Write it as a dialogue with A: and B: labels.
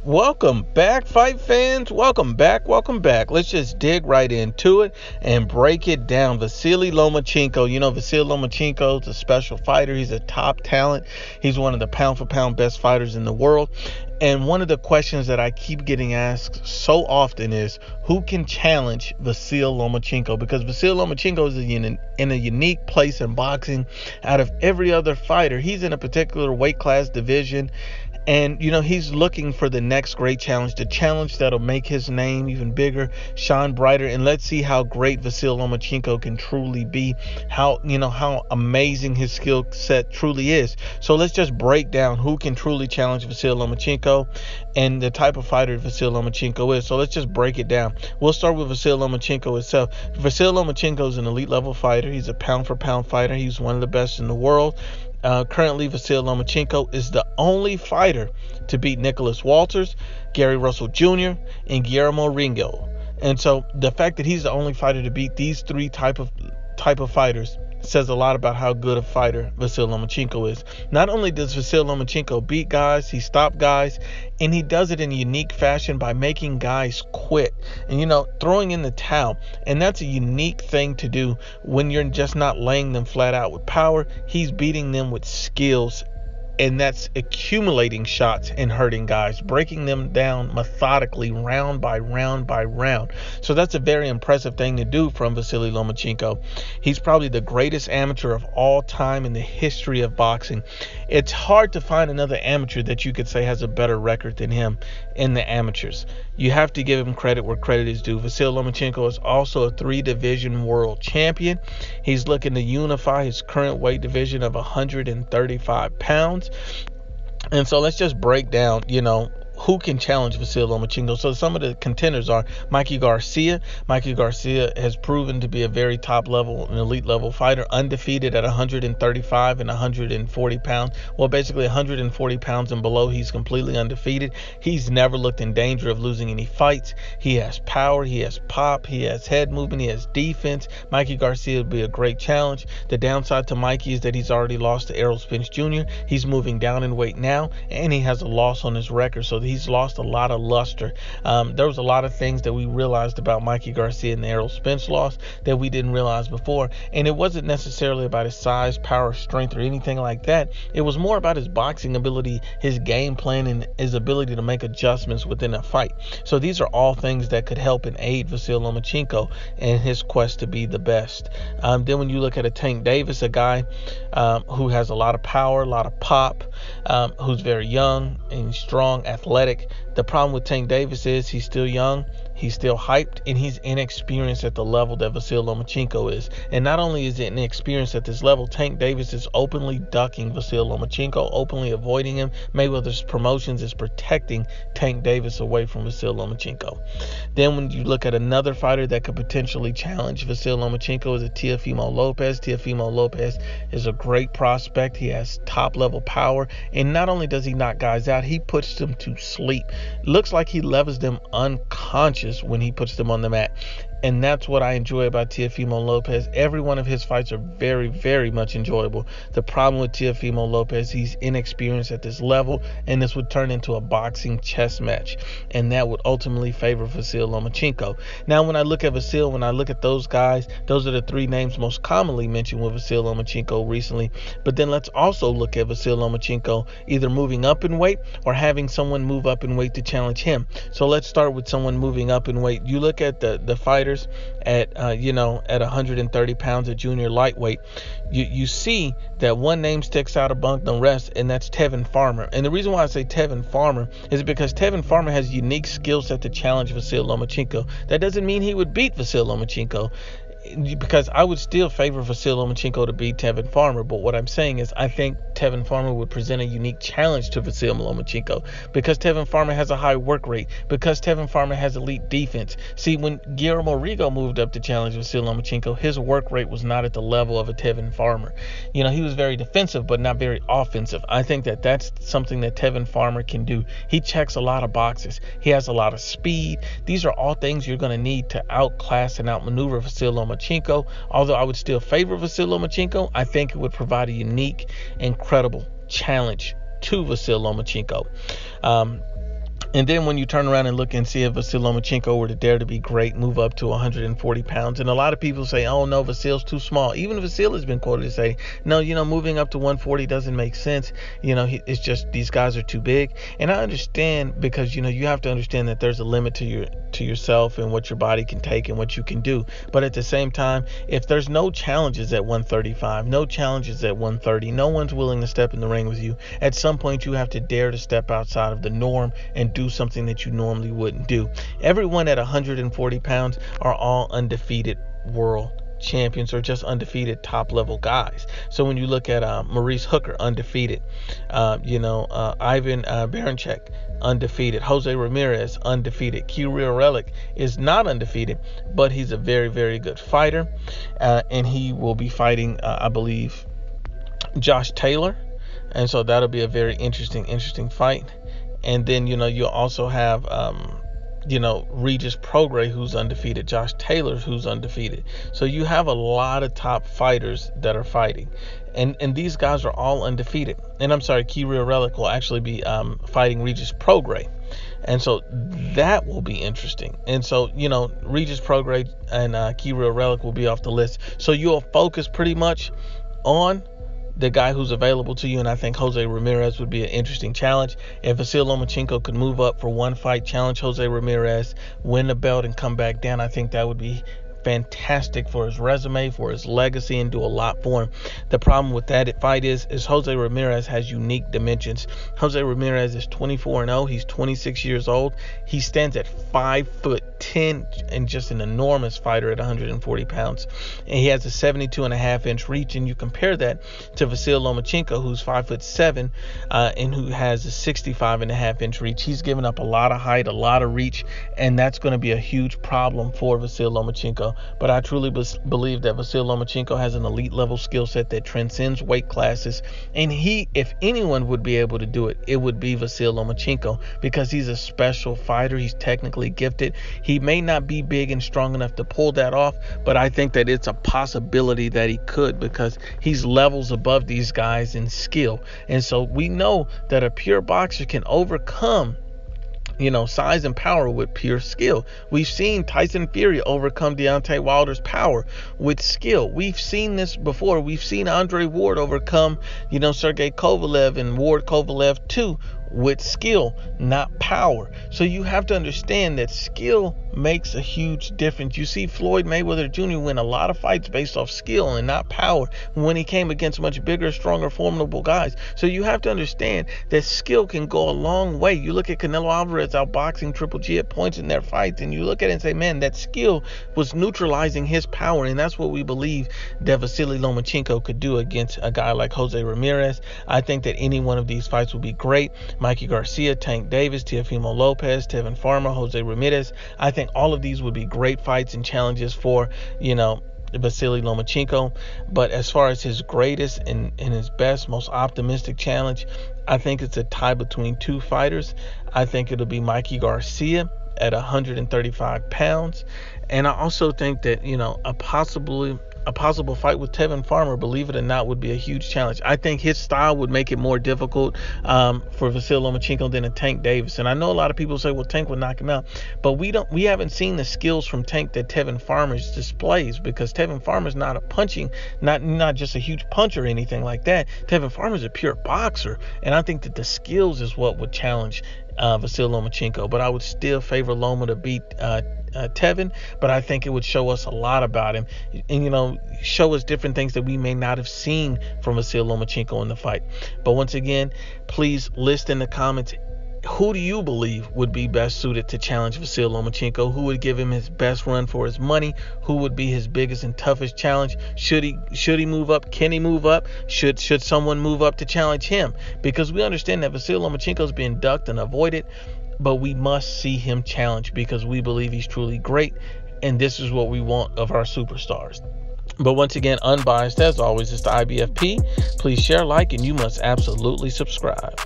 A: Welcome back, fight fans. Welcome back. Let's just dig right into it and break it down. Vasyl Lomachenko. You know, Vasyl Lomachenko is a special fighter. He's a top talent. He's one of the pound for pound best fighters in the world. And one of the questions that I keep getting asked so often is, who can challenge Vasyl Lomachenko? Because Vasyl Lomachenko is in a unique place in boxing. Out of every other fighter, he's in a particular weight class division. And, you know, he's looking for the next great challenge, the challenge that'll make his name even bigger, shine brighter. And let's see how great Vasyl Lomachenko can truly be, how amazing his skill set truly is. So let's just break down who can truly challenge Vasyl Lomachenko and the type of fighter Vasyl Lomachenko is. So let's just break it down. We'll start with Vasyl Lomachenko itself. Vasyl Lomachenko is an elite level fighter. He's a pound for pound fighter. He's one of the best in the world. Currently, Vasyl Lomachenko is the only fighter to beat Nicholas Walters, Gary Russell Jr., and Guillermo Ringo. And so the fact that he's the only fighter to beat these three type of fighters says a lot about how good a fighter Vasyl Lomachenko is. Not only does Vasyl Lomachenko beat guys, he stops guys, and he does it in a unique fashion by making guys quit and, throwing in the towel. And that's a unique thing to do when you're just not laying them flat out with power. He's beating them with skills, and that's accumulating shots and hurting guys, breaking them down methodically, round by round by round. So that's a very impressive thing to do from Vasyl Lomachenko. He's probably the greatest amateur of all time in the history of boxing. It's hard to find another amateur that you could say has a better record than him in the amateurs. You have to give him credit where credit is due. Vasyl Lomachenko is also a 3-division world champion. He's looking to unify his current weight division of 135 pounds. And so let's just break down, who can challenge Vasyl Lomachenko. So some of the contenders are Mikey Garcia. Mikey Garcia has proven to be a very top level and elite level fighter, undefeated at 135 and 140 pounds. Well, basically 140 pounds and below, he's completely undefeated. He's never looked in danger of losing any fights. He has power, he has pop, he has head movement, he has defense. Mikey Garcia would be a great challenge. The downside to Mikey is that he's already lost to Errol Spence Jr. He's moving down in weight now, and he has a loss on his record. So he's lost a lot of luster. There was a lot of things that we realized about Mikey Garcia and the Errol Spence loss that we didn't realize before. And it wasn't necessarily about his size, power, strength, or anything like that. It was more about his boxing ability, his game plan, and his ability to make adjustments within a fight. So these are all things that could help and aid Vasyl Lomachenko in his quest to be the best. Then when you look at a Tank Davis, a guy who has a lot of power, a lot of pop, who's very young and strong, athletic. The problem with Tank Davis is he's still young, he's still hyped, and he's inexperienced at the level that Vasyl Lomachenko is. And not only is it inexperienced at this level, Tank Davis is openly ducking Vasyl Lomachenko, openly avoiding him. Mayweather's Promotions is protecting Tank Davis away from Vasyl Lomachenko. Then when you look at another fighter that could potentially challenge Vasyl Lomachenko is a Teofimo Lopez. Teofimo Lopez is a great prospect. He has top level power, and not only does he knock guys out, he puts them to sleep. Looks like he levels them unconscious when he puts them on the mat. And that's what I enjoy about Teofimo Lopez. Every one of his fights are very, very much enjoyable. The problem with Teofimo Lopez, he's inexperienced at this level, and this would turn into a boxing chess match. And that would ultimately favor Vasyl Lomachenko. Now, when I look at Vasyl, when I look at those guys, those are the three names most commonly mentioned with Vasyl Lomachenko recently. But then let's also look at Vasyl Lomachenko either moving up in weight or having someone move up in weight to challenge him. So let's start with someone moving up in weight. You look at the fighters at 130 pounds at junior lightweight, you see that one name sticks out among the rest, and that's Tevin Farmer. And the reason why I say Tevin Farmer is because Tevin Farmer has a unique skill set to challenge Vasyl Lomachenko. That doesn't mean he would beat Vasyl Lomachenko, because I would still favor Vasyl Lomachenko to beat Tevin Farmer. But what I'm saying is I think Tevin Farmer would present a unique challenge to Vasyl Lomachenko because Tevin Farmer has a high work rate, because Tevin Farmer has elite defense. See, when Guillermo Ringo moved up to challenge Vasyl Lomachenko, his work rate was not at the level of a Tevin Farmer. He was very defensive but not very offensive. I think that that's something that Tevin Farmer can do. He checks a lot of boxes. He has a lot of speed. These are all things you're going to need to outclass and outmaneuver Vasyl Lomachenko. Although I would still favor Vasyl Lomachenko, I think it would provide a unique, incredible challenge to Vasyl Lomachenko. And then when you turn around and look and see if Vasyl Lomachenko were to dare to be great, move up to 140 pounds. And a lot of people say, oh, no, Vasyl's too small. Even Vasyl has been quoted to say, no, moving up to 140 doesn't make sense. It's just these guys are too big. And I understand because, you have to understand that there's a limit to yourself and what your body can take and what you can do. But at the same time, if there's no challenges at 135, no challenges at 130, no one's willing to step in the ring with you, at some point you have to dare to step outside of the norm and do something that you normally wouldn't do. Everyone at 140 pounds are all undefeated world champions or just undefeated top level guys. So when you look at Maurice Hooker, undefeated, Ivan Baranchyk, undefeated, Jose Ramirez, undefeated, Kirill Relic is not undefeated, but he's a very, very good fighter, and he will be fighting, I believe, Josh Taylor, and so that'll be a very interesting fight. And then, you'll also have, Regis Prograis, who's undefeated, Josh Taylor, who's undefeated. So you have a lot of top fighters that are fighting. And these guys are all undefeated. And I'm sorry, Kirill Relic will actually be fighting Regis Prograis. And so that will be interesting. And so, Regis Prograis and Kirill Relic will be off the list. So you'll focus pretty much on the guy who's available to you, and I think Jose Ramirez would be an interesting challenge. If Vasyl Lomachenko could move up for one fight, challenge Jose Ramirez, win the belt, and come back down, I think that would be fantastic for his resume, for his legacy, and do a lot for him. The problem with that fight is Jose Ramirez has unique dimensions. Jose Ramirez is 24-0. He's 26 years old. He stands at 5'10" and just an enormous fighter at 140 pounds. And he has a 72.5-inch reach. And you compare that to Vasyl Lomachenko, who's 5'7", and who has a 65.5-inch reach. He's given up a lot of height, a lot of reach, and that's going to be a huge problem for Vasyl Lomachenko. But I truly believe that Vasyl Lomachenko has an elite level skill set that transcends weight classes. And if anyone would be able to do it, it would be Vasyl Lomachenko, because he's a special fighter. He's technically gifted. He may not be big and strong enough to pull that off, but I think that it's a possibility that he could, because he's levels above these guys in skill. And so we know that a pure boxer can overcome size and power with pure skill. We've seen Tyson Fury overcome Deontay Wilder's power with skill. We've seen this before. We've seen Andre Ward overcome, Sergey Kovalev and Ward Kovalev too, with skill, not power. So you have to understand that skill makes a huge difference. You see Floyd Mayweather Jr. win a lot of fights based off skill and not power when he came against much bigger, stronger, formidable guys. So you have to understand that skill can go a long way. You look at Canelo Alvarez outboxing Triple G at points in their fights, and you look at it and say, man, that skill was neutralizing his power. And that's what we believe that Vasyl Lomachenko could do against a guy like Jose Ramirez. I think that any one of these fights would be great. Mikey Garcia, Tank Davis, Teofimo Lopez, Tevin Farmer, Jose Ramirez. I think all of these would be great fights and challenges for, Vasyl Lomachenko. But as far as his greatest and his best, most optimistic challenge, I think it's a tie between two fighters. I think it'll be Mikey Garcia at 135 pounds. And I also think that, a possible fight with Tevin Farmer, believe it or not, would be a huge challenge. I think his style would make it more difficult for Vasyl Lomachenko than a Tank Davis. And I know a lot of people say, well, Tank would knock him out, but we haven't seen the skills from Tank that Tevin Farmer displays, because Tevin Farmer's not a punching, not just a huge puncher or anything like that. Tevin Farmer's a pure boxer, and I think that the skills is what would challenge Vasyl Lomachenko. But I would still favor Loma to beat Tevin, but I think it would show us a lot about him, and show us different things that we may not have seen from Vasyl Lomachenko in the fight. But once again, please list in the comments, who do you believe would be best suited to challenge Vasyl Lomachenko? Who would give him his best run for his money? Who would be his biggest and toughest challenge? Should he move up? Can he move up? Should someone move up to challenge him? Because we understand that Vasyl Lomachenko is being ducked and avoided, but we must see him challenge, because we believe he's truly great, and this is what we want of our superstars. But once again, Unbiased, as always, is the IBFP. Please share, like, and you must absolutely subscribe.